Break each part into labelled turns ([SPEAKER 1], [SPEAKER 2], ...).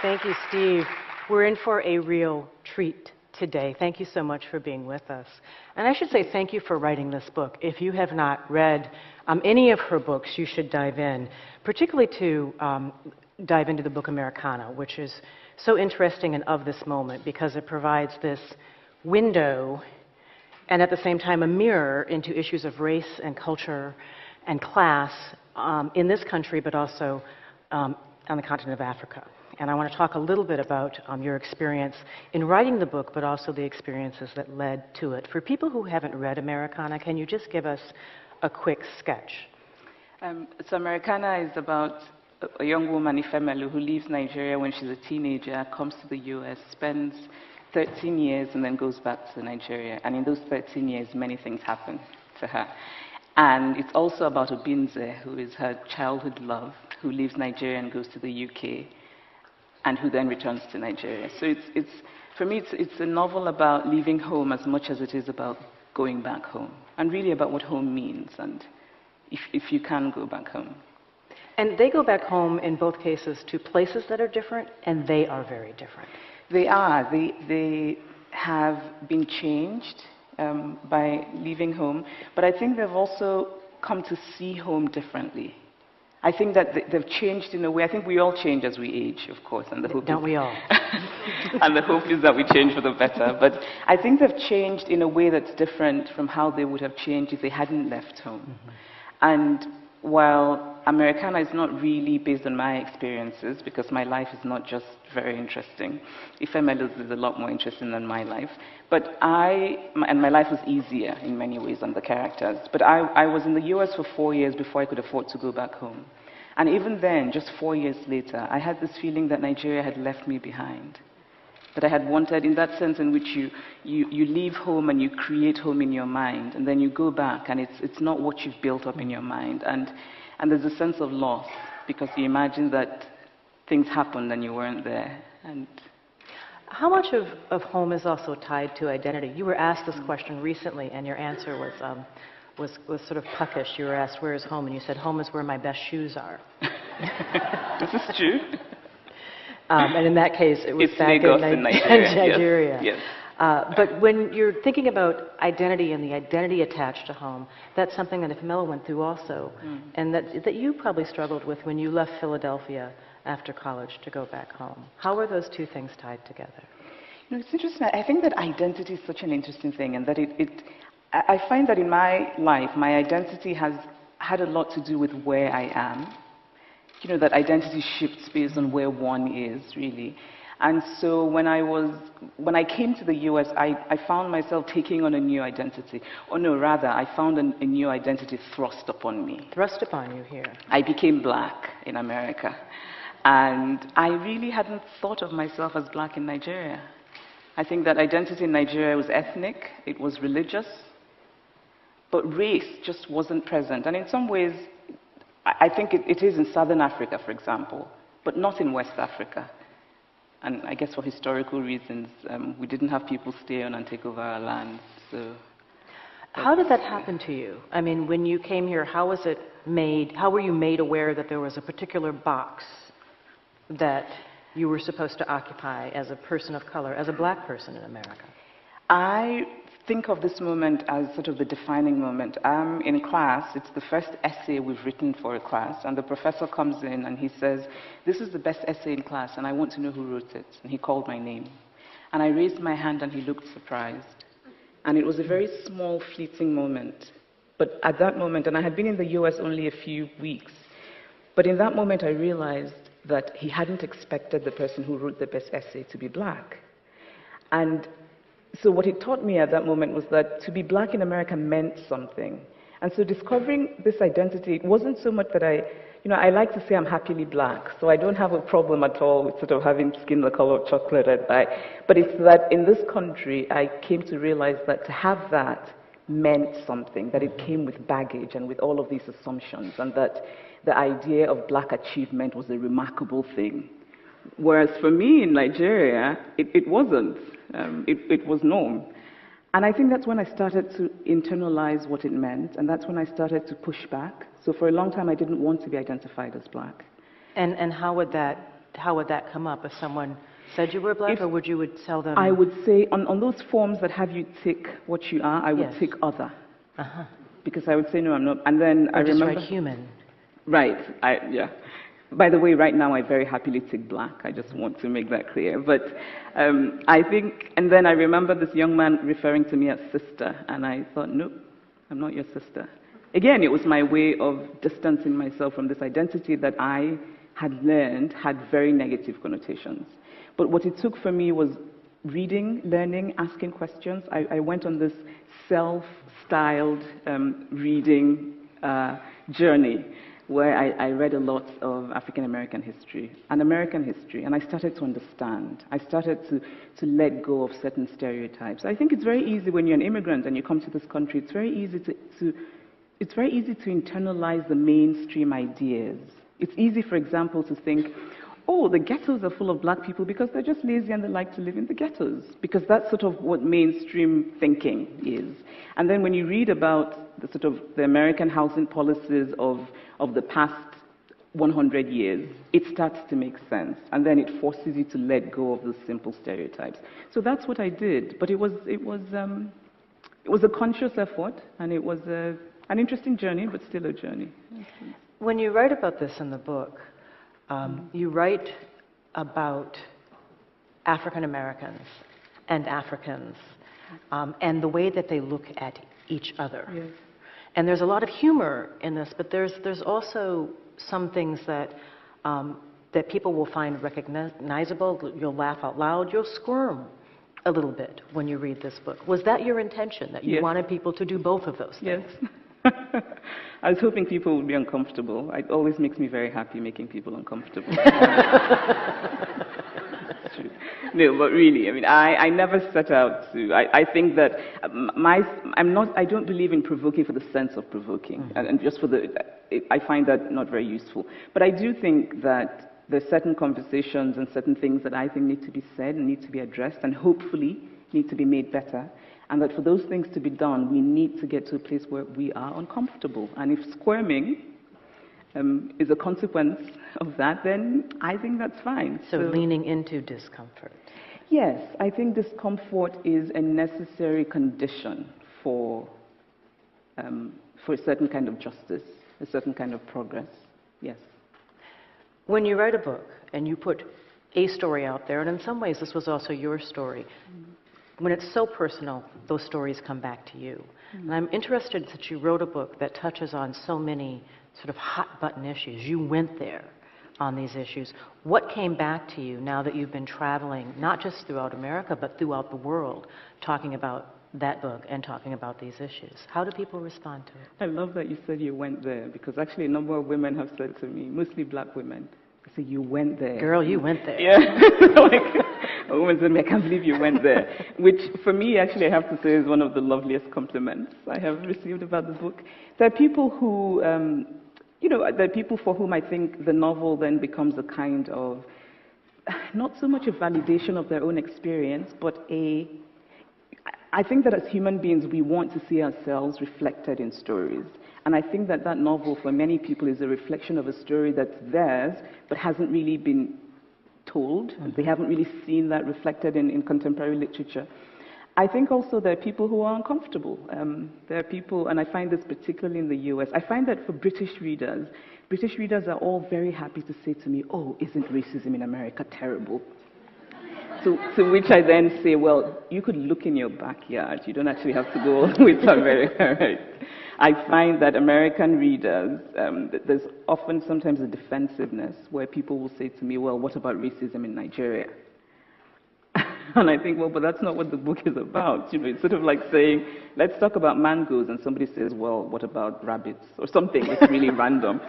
[SPEAKER 1] Thank you, Steve. We're in for a real treat today. Thank you so much for being with us. And I should say thank you for writing this book. If you have not read any of her books, you should dive in, particularly to dive into the book Americana, which is so interesting and of this moment because it provides this window and at the same time a mirror into issues of race and culture and class in this country, but also on the continent of Africa. And I want to talk a little bit about your experience in writing the book, but also the experiences that led to it. For people who haven't read Americana, can you just give us a quick sketch?
[SPEAKER 2] So Americana is about a young woman, Ifemelu, who leaves Nigeria when she's a teenager, comes to the US, spends 13 years, and then goes back to Nigeria. And in those 13 years, many things happen to her. And it's also about Obinze, who is her childhood love, who leaves Nigeria and goes to the UK, and who then returns to Nigeria. So for me, it's a novel about leaving home as much as it is about going back home, and really about what home means, and if you can go back home.
[SPEAKER 1] And they go back home in both cases to places that are different, and they are very different.
[SPEAKER 2] They are. They have been changed by leaving home, but I think they've also come to see home differently. I think that they've changed in a way. I think we all change as we age, of course, and the hope
[SPEAKER 1] Don't we all?
[SPEAKER 2] And the hope is that we change for the better. But I think they've changed in a way that's different from how they would have changed if they hadn't left home. Mm-hmm. And while Americana is not really based on my experiences, because my life is not just very interesting. Ifemelu's is a lot more interesting than my life. But and my life was easier in many ways than the characters. But I was in the US for 4 years before I could afford to go back home. And even then, just 4 years later, I had this feeling that Nigeria had left me behind. That I had wanted, in that sense in which you leave home and you create home in your mind, and then you go back and it's not what you've built up in your mind. And there's a sense of loss, because you imagine that things happened and you weren't there. And
[SPEAKER 1] how much of home is also tied to identity? You were asked this question recently, and your answer was sort of puckish. You were asked, "Where is home?" And you said, "Home is where my best shoes are."
[SPEAKER 2] This is true.
[SPEAKER 1] And in that case, it was back in Nigeria.
[SPEAKER 2] Yes.
[SPEAKER 1] But when you're thinking about identity and the identity attached to home, that's something that Ifemelu went through also, and that you probably struggled with when you left Philadelphia after college to go back home. How are those two things tied together?
[SPEAKER 2] You know, it's interesting. I think that identity is such an interesting thing, and that I find that in my life, my identity has had a lot to do with where I am. You know, that identity shifts based on where one is, really. And so when I came to the US, I found myself taking on a new identity. Or no, rather, I found a new identity thrust upon me.
[SPEAKER 1] Thrust upon you here.
[SPEAKER 2] I became black in America. And I really hadn't thought of myself as black in Nigeria. I think that identity in Nigeria was ethnic, it was religious, but race just wasn't present. And in some ways, I think it is in Southern Africa, for example, but not in West Africa. And I guess for historical reasons, we didn't have people stay on and take over our land. So,
[SPEAKER 1] how did that happen to you? I mean, when you came here, how was it made? How were you made aware that there was a particular box that you were supposed to occupy as a person of color, as a black person in America?
[SPEAKER 2] I think of this moment as sort of the defining moment. I'm in class, it's the first essay we've written for a class, and the professor comes in and he says, "This is the best essay in class, and I want to know who wrote it." And he called my name. And I raised my hand and he looked surprised. And it was a very small, fleeting moment. But at that moment, and I had been in the US only a few weeks, but in that moment I realized that he hadn't expected the person who wrote the best essay to be black. And so what it taught me at that moment was that to be black in America meant something. And so discovering this identity, it wasn't so much that I like to say I'm happily black, so I don't have a problem at all with sort of having skin the color of chocolate. But it's that in this country, I came to realize that to have that meant something, that it came with baggage and with all of these assumptions, and that the idea of black achievement was a remarkable thing. Whereas for me in Nigeria, it wasn't. It was norm. And I think that's when I started to internalize what it meant, and that's when I started to push back. So for a long time, I didn't want to be identified as black.
[SPEAKER 1] And how would that how would that come up if someone said you were black, or would tell them?
[SPEAKER 2] I would say on those forms that have you tick what you are, I would tick other.
[SPEAKER 1] Uh-huh.
[SPEAKER 2] Because I would say, no, I'm not. And then I
[SPEAKER 1] just
[SPEAKER 2] remember.
[SPEAKER 1] Write human.
[SPEAKER 2] Right. Yeah. By the way, right now I very happily tick black. I just want to make that clear. But I think, and then I remember this young man referring to me as sister, and I thought, nope, I'm not your sister. Again, it was my way of distancing myself from this identity that I had learned had very negative connotations. But what it took for me was reading, learning, asking questions. I went on this self-styled reading journey where I read a lot of African American history and American history, and I started to understand. I started to let go of certain stereotypes. I think it's very easy when you're an immigrant and you come to this country, it's very easy to internalize the mainstream ideas. It's easy, for example, to think, oh, the ghettos are full of black people because they're just lazy and they like to live in the ghettos, because that's sort of what mainstream thinking is. And then when you read about the sort of the American housing policies of the past 100 years, it starts to make sense, and then it forces you to let go of those simple stereotypes. So that's what I did, but it was a conscious effort, and it was an interesting journey, but still a journey.
[SPEAKER 1] When you write about this in the book, you write about African Americans and Africans and the way that they look at each other.
[SPEAKER 2] Yes.
[SPEAKER 1] And there's a lot of humor in this, but there's also some things that that people will find recognizable. You'll laugh out loud. You'll squirm a little bit when you read this book. Was that your intention, that you
[SPEAKER 2] Yes.
[SPEAKER 1] wanted people to do both of those things?
[SPEAKER 2] Yes. I was hoping people would be uncomfortable. It always makes me very happy making people uncomfortable. It's true. No, but really, I mean, I never set out to. I think that I don't believe in provoking for the sense of provoking, and just for I find that not very useful. But I do think that there's certain conversations and certain things that I think need to be said and need to be addressed, and hopefully need to be made better. And that for those things to be done, we need to get to a place where we are uncomfortable. And if squirming is a consequence of that, then I think that's fine.
[SPEAKER 1] So leaning into discomfort.
[SPEAKER 2] Yes, I think discomfort is a necessary condition for a certain kind of justice, a certain kind of progress. Yes.
[SPEAKER 1] When you write a book and you put a story out there, and in some ways this was also your story, when it's so personal, those stories come back to you. And I'm interested that you wrote a book that touches on so many sort of hot-button issues. You went there on these issues. What came back to you now that you've been traveling, not just throughout America, but throughout the world, talking about that book and talking about these issues? How do people respond to it?
[SPEAKER 2] I love that you said you went there, because actually a number of women have said to me, mostly black women, they say, you went there.
[SPEAKER 1] Girl, you went there.
[SPEAKER 2] Yeah. A woman said, I can't believe you went there. Which, for me, actually, I have to say is one of the loveliest compliments I have received about the book. There are people who, there are people for whom I think the novel then becomes a kind of, not so much a validation of their own experience, but I think that as human beings, we want to see ourselves reflected in stories. And I think that that novel, for many people, is a reflection of a story that's theirs, but hasn't really been told. They haven't really seen that reflected in contemporary literature. I think also there are people who are uncomfortable. There are people, and I find this particularly in the US, I find that for British readers are all very happy to say to me, oh, isn't racism in America terrible? To which I then say, well, you could look in your backyard. You don't actually have to go all the way to America, right? I find that American readers, there's often sometimes a defensiveness where people will say to me, well, what about racism in Nigeria? And I think, well, but that's not what the book is about. It's sort of like saying, let's talk about mangoes, and somebody says, well, what about rabbits? Or something. It's really random.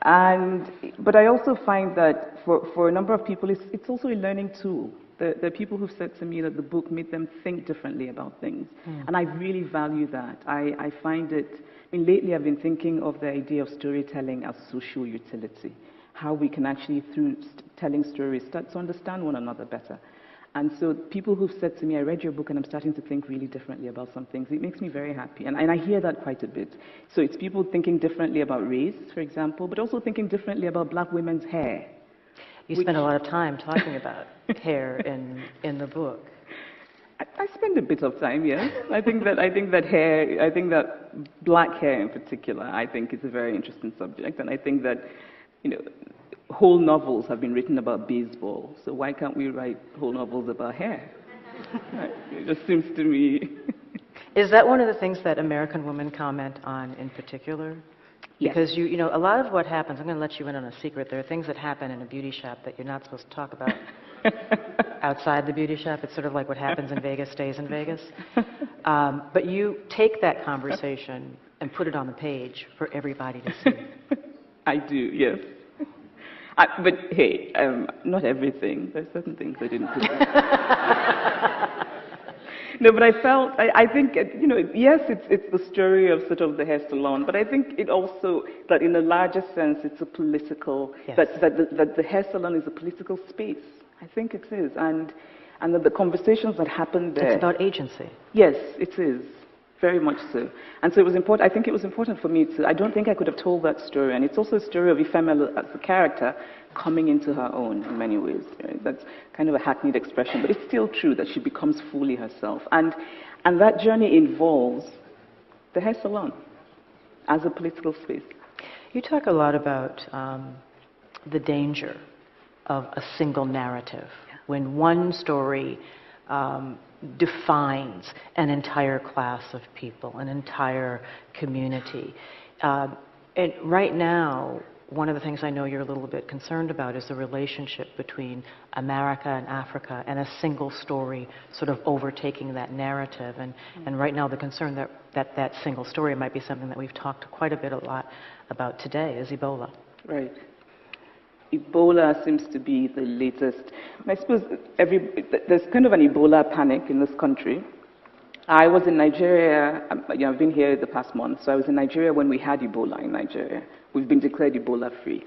[SPEAKER 2] But I also find that for a number of people, it's also a learning tool. There are people who've said to me that the book made them think differently about things. And I really value that. I find it, lately I've been thinking of the idea of storytelling as social utility. How we can actually, through telling stories, start to understand one another better. And so people who've said to me, I read your book and I'm starting to think really differently about some things, it makes me very happy. And I hear that quite a bit. So it's people thinking differently about race, for example, but also thinking differently about black women's hair.
[SPEAKER 1] You spend a lot of time talking about hair in the book.
[SPEAKER 2] I spend a bit of time, yes. I think that black hair in particular, I think is a very interesting subject, and I think that, whole novels have been written about baseball, so why can't we write whole novels about hair? It just seems to me.
[SPEAKER 1] Is that one of the things that American women comment on in particular?
[SPEAKER 2] Yes.
[SPEAKER 1] Because a lot of what happens, I'm going to let you in on a secret, there are things that happen in a beauty shop that you're not supposed to talk about outside the beauty shop. It's sort of like what happens in Vegas stays in Vegas. But you take that conversation and put it on the page for everybody to see.
[SPEAKER 2] I do, yes. But hey, not everything. There's certain things I didn't put in. No, but I think, yes, it's the story of sort of the hair salon, but I think it also, that in a larger sense, it's a political,
[SPEAKER 1] yes.
[SPEAKER 2] that the hair salon is a political space. I think it is, and that the conversations that happen there.
[SPEAKER 1] It's about agency.
[SPEAKER 2] Yes, it is. Very much so. And so it was important, I think it was important for me I don't think I could have told that story. And it's also a story of Ifemelu as a character coming into her own in many ways. Right? That's kind of a hackneyed expression, but it's still true that she becomes fully herself. And that journey involves the hair salon as a political space.
[SPEAKER 1] You talk a lot about the danger of a single narrative. Yeah. When one story defines an entire class of people, an entire community. And right now, one of the things I know you're a little bit concerned about is the relationship between America and Africa and a single story sort of overtaking that narrative. And right now the concern that single story might be something that we've talked quite a lot about today is Ebola.
[SPEAKER 2] Right. Ebola seems to be the latest. I suppose there's kind of an Ebola panic in this country. I was in Nigeria, I've been here the past month, so I was in Nigeria when we had Ebola in Nigeria. We've been declared Ebola-free.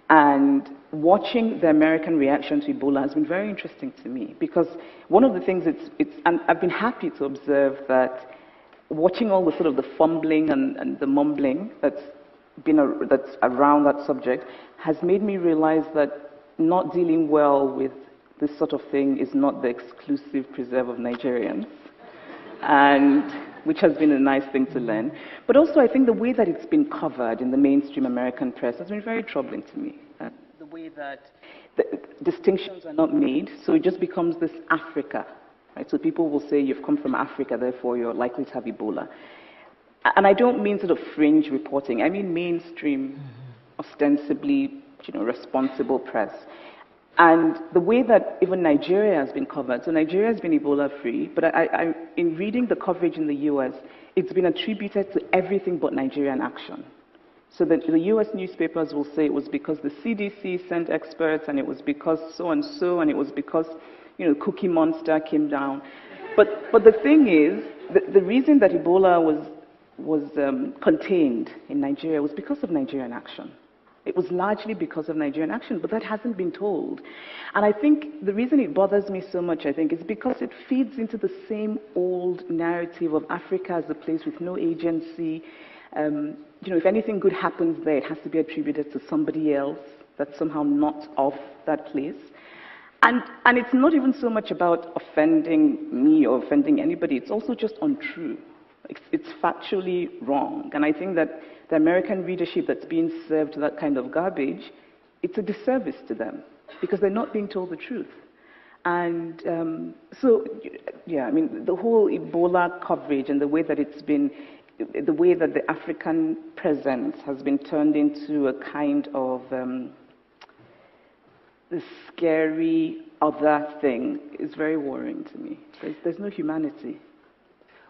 [SPEAKER 2] And watching the American reaction to Ebola has been very interesting to me, because one of the things and I've been happy to observe that watching all the sort of the fumbling and the mumbling that's around that subject has made me realize that not dealing well with this sort of thing is not the exclusive preserve of Nigerians, and which has been a nice thing to learn. But also I think the way that it's been covered in the mainstream American press has been very troubling to me. The way that the distinctions are not made, so it just becomes this Africa, right? So people will say you've come from Africa, therefore you're likely to have Ebola. And I don't mean sort of fringe reporting. I mean mainstream, ostensibly, responsible press. And the way that even Nigeria has been covered, so Nigeria has been Ebola-free, but in reading the coverage in the US, it's been attributed to everything but Nigerian action. So the US newspapers will say it was because the CDC sent experts, and it was because so-and-so, and it was because, Cookie Monster came down. But the thing is, the reason that Ebola was contained in Nigeria was because of Nigerian action. It was largely because of Nigerian action, but that hasn't been told. And I think the reason it bothers me so much, is because it feeds into the same old narrative of Africa as a place with no agency. If anything good happens there, it has to be attributed to somebody else that's somehow not of that place. And it's not even so much about offending me or offending anybody, it's also just untrue. It's factually wrong. And I think that the American readership that's being served that kind of garbage, it's a disservice to them because they're not being told the truth. And the whole Ebola coverage and the way that the African presence has been turned into a kind of this scary other thing is very worrying to me. There's no humanity.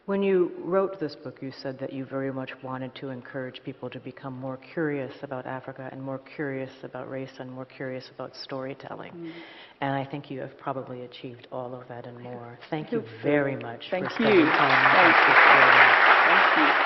[SPEAKER 1] When you wrote this book, you said that you very much wanted to encourage people to become more curious about Africa and more curious about race and more curious about storytelling. And I think you have probably achieved all of that and more. Thank you very much for spending time with us this morning.
[SPEAKER 2] Thank you.